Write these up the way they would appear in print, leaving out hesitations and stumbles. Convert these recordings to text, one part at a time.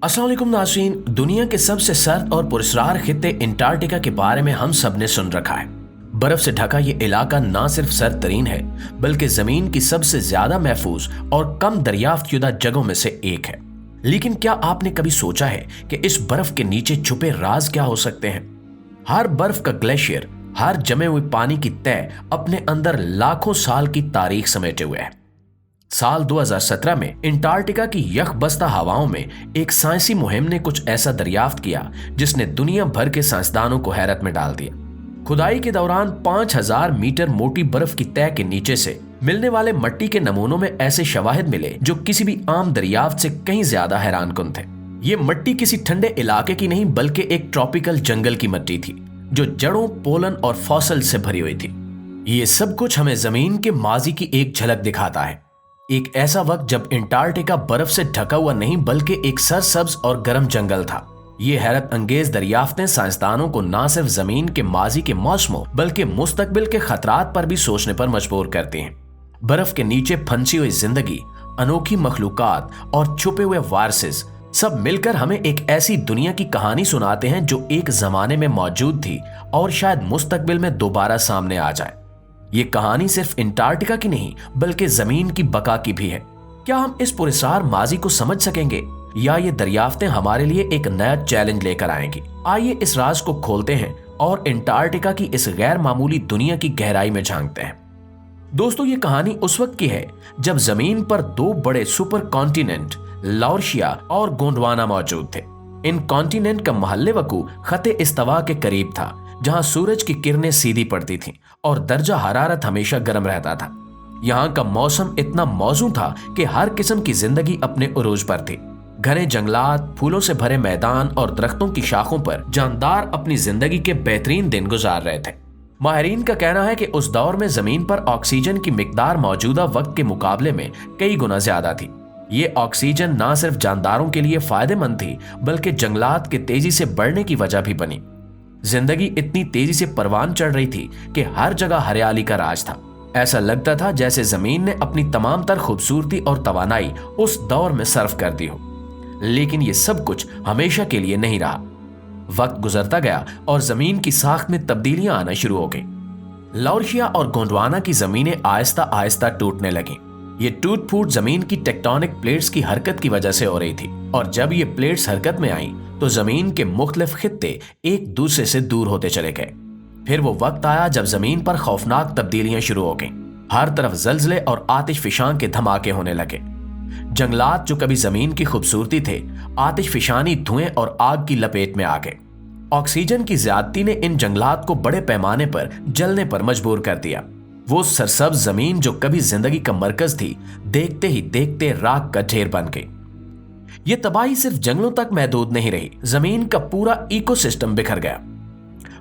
अस्सलाम वालेकुम नाज़रीन। दुनिया के सबसे सर्द और पुरस्कार खित्ते अंटार्कटिका के बारे में हम सब ने सुन रखा है। बर्फ से ढका ये इलाका ना सिर्फ सर्द तरीन है बल्कि जमीन की सबसे ज्यादा महफूज और कम दरियाफ्त शुदा जगहों में से एक है। लेकिन क्या आपने कभी सोचा है कि इस बर्फ के नीचे छुपे राज क्या हो सकते हैं? हर बर्फ का ग्लेशियर, हर जमे हुए पानी की तह अपने अंदर लाखों साल की तारीख समेटे हुए है। साल 2017 में अंटार्कटिका की यख बस्ता हवाओं में एक साइंसी मुहिम ने कुछ ऐसा दरियाफ्त किया जिसने दुनिया भर के साइंसदानों को हैरत में डाल दिया। खुदाई के दौरान 5000 मीटर मोटी बर्फ की तह के नीचे से मिलने वाले मिट्टी के नमूनों में ऐसे शवाहिद मिले जो किसी भी आम दरियाफ्त से कहीं ज्यादा हैरानकुन थे। ये मिट्टी किसी ठंडे इलाके की नहीं बल्कि एक ट्रॉपिकल जंगल की मिट्टी थी जो जड़ों, पोलन और फॉसल से भरी हुई थी। ये सब कुछ हमें जमीन के माजी की एक झलक दिखाता है। एक ऐसा वक्त जब अंटार्कटिका बर्फ से ढका हुआ नहीं बल्कि एक सरसब्ज और गर्म जंगल था। ये हैरत अंगेज दरियाफ्तें साइंसदानों को न सिर्फ जमीन के माजी के मौसमों बल्कि मुस्तकबिल के खतरात पर भी सोचने पर मजबूर करती हैं। बर्फ के नीचे फंसी हुई जिंदगी, अनोखी मखलूकात और छुपे हुए वारसेस सब मिलकर हमें एक ऐसी दुनिया की कहानी सुनाते हैं जो एक जमाने में मौजूद थी और शायद मुस्तकबिल में दोबारा सामने आ जाए। ये कहानी सिर्फ अंटार्कटिका की नहीं बल्कि जमीन की बका की भी है। क्या हम इस पुरस्कार माजी को समझ सकेंगे या ये दरियाफ्तें हमारे लिए एक नया चैलेंज लेकर आएंगी? आइए इस राज को खोलते हैं और अंटार्कटिका की इस गैर मामूली दुनिया की गहराई में झांकते हैं। दोस्तों, ये कहानी उस वक्त की है जब जमीन पर दो बड़े सुपर कॉन्टिनेंट लॉर्शिया और गोंडवाना मौजूद थे। इन कॉन्टिनेंट का महल्ले वकू खते इस्तवा के करीब था जहां सूरज की किरणें सीधी पड़ती थीं और दर्जा हरारत हमेशा गर्म रहता था। यहाँ का मौसम इतना मौजूद था कि हर किस्म की जिंदगी अपने उरूज पर थी। घने जंगलात, फूलों से भरे मैदान और दरख्तों की शाखों पर जानदार अपनी जिंदगी के बेहतरीन दिन गुजार रहे थे। माहिरीन का कहना है कि उस दौर में जमीन पर ऑक्सीजन की मिकदार मौजूदा वक्त के मुकाबले में कई गुना ज्यादा थी। ये ऑक्सीजन न सिर्फ जानदारों के लिए फायदेमंद थी बल्कि जंगलात के तेजी से बढ़ने की वजह भी बनी। जिंदगी इतनी तेजी से परवान चढ़ रही थी कि हर जगह हरियाली का राज था। ऐसा लगता था जैसे जमीन ने अपनी तमाम तर खूबसूरती और तवानाई उस दौर में सर्व कर दी हो। लेकिन ये सब कुछ हमेशा के लिए नहीं रहा। वक्त गुजरता गया और जमीन की साख्त में तब्दीलियां आना शुरू हो गई। लॉर्शिया और गोंडवाना की जमीनें आहिस्ता आहिस्ता टूटने लगी। ये टूट फूट जमीन की टेक्टोनिक प्लेट्स की हरकत की वजह से हो रही थी और जब ये प्लेट्स हरकत में आई तो जमीन के मुख्तलिफ खित्ते एक दूसरे से दूर होते चले गए। फिर वो वक्त आया जब जमीन पर खौफनाक तब्दीलियां शुरू हो गईं। हर तरफ जलजले और आतिश फिशां के धमाके होने लगे। जंगलात जो कभी जमीन की खूबसूरती थे, आतिश फिशानी धुएं और आग की लपेट में आ गए। ऑक्सीजन की ज्यादती ने इन जंगलात को बड़े पैमाने पर जलने पर मजबूर कर दिया। वो सरसब्ज जमीन जो कभी जिंदगी का मरकज थी, देखते ही देखते राख का ढेर बन गई। ये तबाही सिर्फ जंगलों तक महदूद नहीं रही, जमीन का पूरा इकोसिस्टम बिखर गया।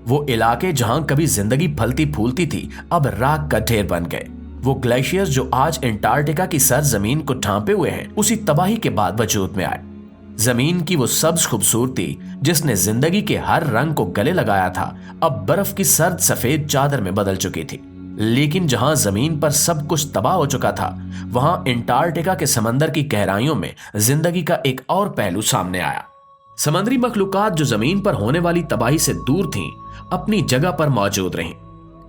वो इलाके जहां कभी जिंदगी फलती फूलती थी अब राख का ढेर बन गए। वो ग्लेशियर्स जो आज अंटार्कटिका की सर जमीन को ढांपे हुए हैं उसी तबाही के बाद वजूद में आए। जमीन की वो सब्ज खूबसूरती जिसने जिंदगी के हर रंग को गले लगाया था अब बर्फ की सर्द सफेद चादर में बदल चुकी थी। लेकिन जहां जमीन पर सब कुछ तबाह हो चुका था वहां अंटार्कटिका के समंदर की गहराइयों में जिंदगी का एक और पहलू सामने आया। समुद्री मखलूकात जो जमीन पर होने वाली तबाही से दूर थीं, अपनी जगह पर मौजूद रहीं।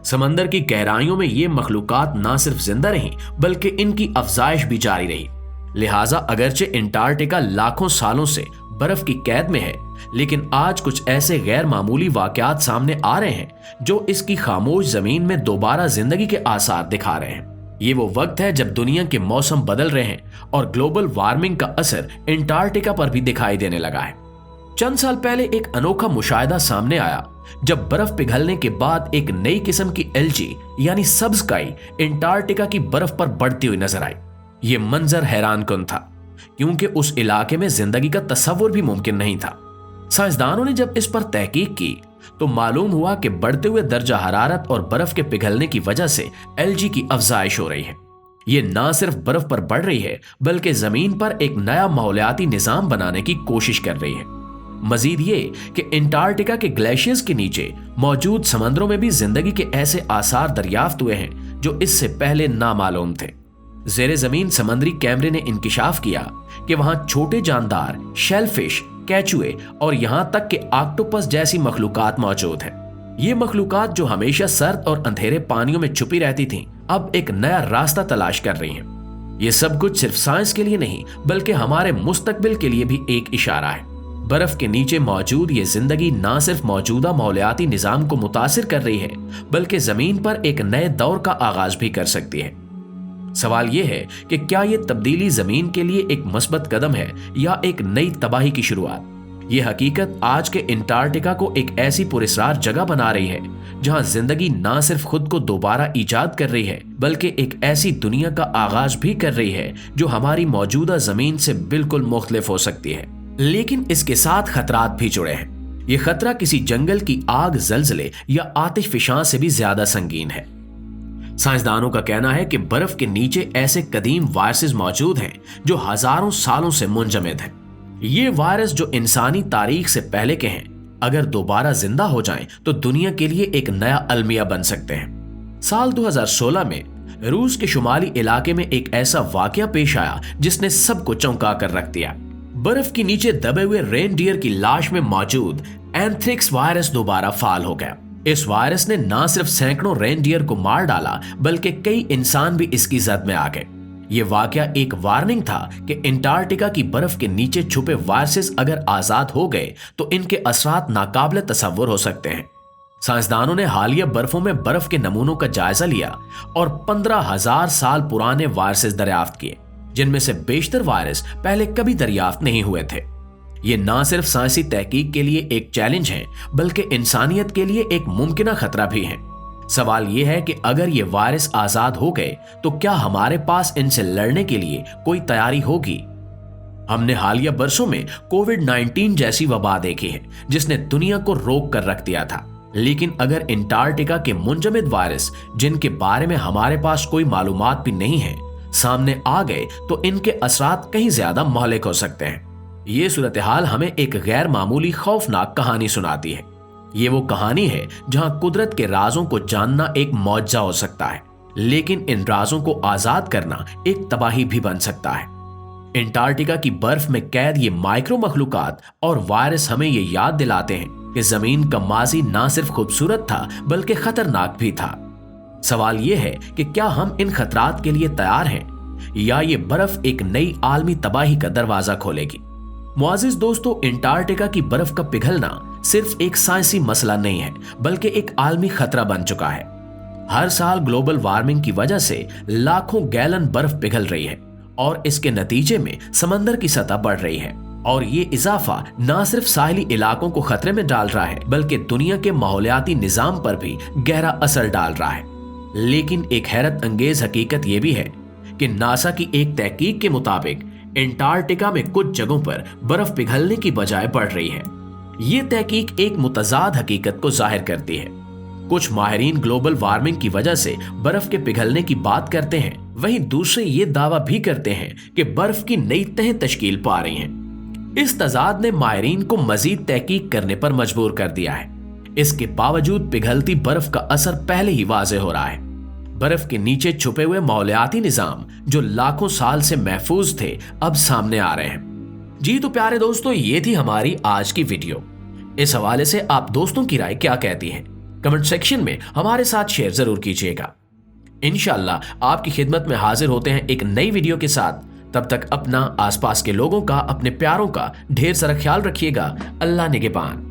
समंदर की गहराइयों में ये मखलूकात न सिर्फ जिंदा रहीं बल्कि इनकी अफजाइश भी जारी रही। लिहाजा अगरचे अंटार्कटिका लाखों सालों से बर्फ की कैद में है, लेकिन आज कुछ ऐसे गैर मामूली वाकयात सामने आ रहे हैं जो इसकी खामोश जमीन में दोबारा जिंदगी के आसार दिखा रहे हैं। ये वो वक्त है जब दुनिया के मौसम बदल रहे हैं और ग्लोबल वार्मिंग का असर अंटार्कटिका पर भी दिखाई देने लगा है। चंद साल पहले एक अनोखा मुशाहिदा सामने आया जब बर्फ पिघलने के बाद एक नई किस्म की एल्जी यानी सब्ज काई अंटार्कटिका की बर्फ पर बढ़ती हुई नजर आई। ये मंजर हैरानकुन था क्योंकि उस इलाके में जिंदगी का तस्वुर भी मुमकिन नहीं था। साइंसदानों ने जब इस पर तहकीक की तो मालूम हुआ कि बढ़ते हुए दर्जा हरारत और बर्फ के पिघलने की वजह से एल्जी की अफजाइश हो रही है। ये न सिर्फ बर्फ पर बढ़ रही है बल्कि जमीन पर एक नया माहौलियाती निजाम बनाने की कोशिश कर रही है। मजीद ये कि अंटार्कटिका के ग्लेशियर्स के नीचे मौजूद समंदरों में भी जिंदगी के ऐसे आसार दरियाफ्त हुए हैं जो इससे पहले नामालूम थे। ज़ेरे ज़मीन समंदरी कैमरे ने इंकिशाफ किया कि वहां छोटे जानदार, शेलफिश, केचुए और यहां तक कि ऑक्टोपस जैसी मखलूकात मौजूद हैं। ये मखलूकात जो हमेशा सर्द और अंधेरे पानियों में छुपी रहती थीं, अब एक नया रास्ता तलाश कर रही हैं। ये सब कुछ सिर्फ साइंस के लिए नहीं बल्कि हमारे मुस्तकबिल के लिए भी एक इशारा है। बर्फ के नीचे मौजूद ये जिंदगी ना सिर्फ मौजूदा माहौलियाती निजाम को मुतासिर कर रही है बल्कि जमीन पर एक नए दौर का आगाज भी कर सकती है। सवाल यह है कि क्या ये तब्दीली जमीन के लिए एक मस्बत कदम है या एक नई तबाही की शुरुआत। ये हकीकत आज के अंटार्कटिका को एक ऐसी पुरस्कार जगह बना रही है जहां जिंदगी ना सिर्फ खुद को दोबारा ईजाद कर रही है बल्कि एक ऐसी दुनिया का आगाज भी कर रही है जो हमारी मौजूदा जमीन से बिल्कुल मुख्तलिफ हो सकती है। लेकिन इसके साथ खतरात भी जुड़े हैं। ये खतरा किसी जंगल की आग, जलजले या आतिशफशां से भी ज्यादा संगीन है। साइंसदानों का कहना है कि बर्फ के नीचे ऐसे कदीम वायरसेस मौजूद हैं जो हजारों सालों से मुंजमद हैं। ये वायरस जो इंसानी तारीख से पहले के हैं, अगर दोबारा जिंदा हो जाएं तो दुनिया के लिए एक नया अलमिया बन सकते हैं। साल 2016 में रूस के शुमाली इलाके में एक ऐसा वाकया पेश आया जिसने सबको चौंका कर रख दिया। बर्फ के नीचे दबे हुए रेनडियर की लाश में मौजूद एंथ्रेक्स वायरस दोबारा फाल हो गया। इस वायरस ने न सिर्फ सैकड़ों रेनडियर को मार डाला बल्कि कई इंसान भी इसकी जद में आ गए। ये वाकया एक वार्निंग था कि अंटार्कटिका की बर्फ के नीचे छुपे वायरसेस अगर आजाद हो गए तो इनके असरात नाकाबिले तसव्वुर हो सकते हैं। साइंसदानों ने हालिया बर्फों में बर्फ के नमूनों का जायजा लिया और 15,000 साल पुराने वायरसेस दरियाफ्त किए, जिनमें से बेशतर वायरस पहले कभी दरियाफ्त नहीं हुए थे। ये ना सिर्फ साइंसी तहकीक के लिए एक चैलेंज है बल्कि इंसानियत के लिए एक मुमकिना खतरा भी है। सवाल यह है कि अगर ये वायरस आजाद हो गए तो क्या हमारे पास इनसे लड़ने के लिए कोई तैयारी होगी। हमने हालिया बरसों में कोविड-19 जैसी वबा देखी है जिसने दुनिया को रोक कर रख दिया था, लेकिन अगर अंटार्कटिका के मुंजमद वायरस जिनके बारे में हमारे पास कोई मालूमात भी नहीं है सामने आ गए तो इनके असरात कहीं ज्यादा महलिक हो सकते हैं। ये सूरत हाल हमें एक गैर मामूली खौफनाक कहानी सुनाती है। ये वो कहानी है जहां कुदरत के राजों को जानना एक मौजज़ा हो सकता है, लेकिन इन राजों को आजाद करना एक तबाही भी बन सकता है। अंटार्कटिका की बर्फ में कैद ये माइक्रो मखलूकात और वायरस हमें ये याद दिलाते हैं कि जमीन का माजी ना सिर्फ खूबसूरत था बल्कि खतरनाक भी था। सवाल यह है कि क्या हम इन खतरात के लिए तैयार हैं या ये बर्फ एक नई आलमी तबाही का दरवाजा खोलेगी। मुआजिज दोस्तों, अंटार्कटिका की बर्फ का पिघलना सिर्फ एक साइंसी मसला नहीं है बल्कि एक आलमी खतरा बन चुका है। हर साल ग्लोबल वार्मिंग की वजह से लाखों गैलन बर्फ पिघल रही है और इसके नतीजे में समंदर की सतह बढ़ रही है और ये इजाफा न सिर्फ साहिली इलाकों को खतरे में डाल रहा है बल्कि दुनिया के माहौलियाती निजाम पर भी गहरा असर डाल रहा है। लेकिन एक हैरत अंगेज हकीकत यह भी है कि नासा की एक तहकीक के मुताबिक अंटार्कटिका में कुछ जगहों पर बर्फ पिघलने की बजाय बढ़ रही है। ये तहकीक एक मुतजाद हकीकत को जाहिर करती है। कुछ माहिरीन ग्लोबल वार्मिंग की वजह से बर्फ के पिघलने की बात करते हैं, वहीं दूसरे ये दावा भी करते हैं कि बर्फ की नई तहें तश्कील पा रही हैं। इस तजाद ने माहिरीन को मजीद तहकीक करने पर मजबूर कर दिया है। इसके बावजूद पिघलती बर्फ का असर पहले ही वाज़ेह हो रहा है। बर्फ के नीचे छुपे हुए माहौलियाती निजाम जो लाखों साल से महफूज थे अब सामने आ रहे हैं। जी तो प्यारे दोस्तों, ये थी हमारी आज की वीडियो। इस हवाले से आप दोस्तों की राय क्या कहती है कमेंट सेक्शन में हमारे साथ शेयर जरूर कीजिएगा। इंशाअल्लाह आपकी खिदमत में हाजिर होते हैं एक नई वीडियो के साथ। तब तक अपना, आसपास के लोगों का, अपने प्यारों का ढेर सारा ख्याल रखिएगा। अल्लाह निगहबान।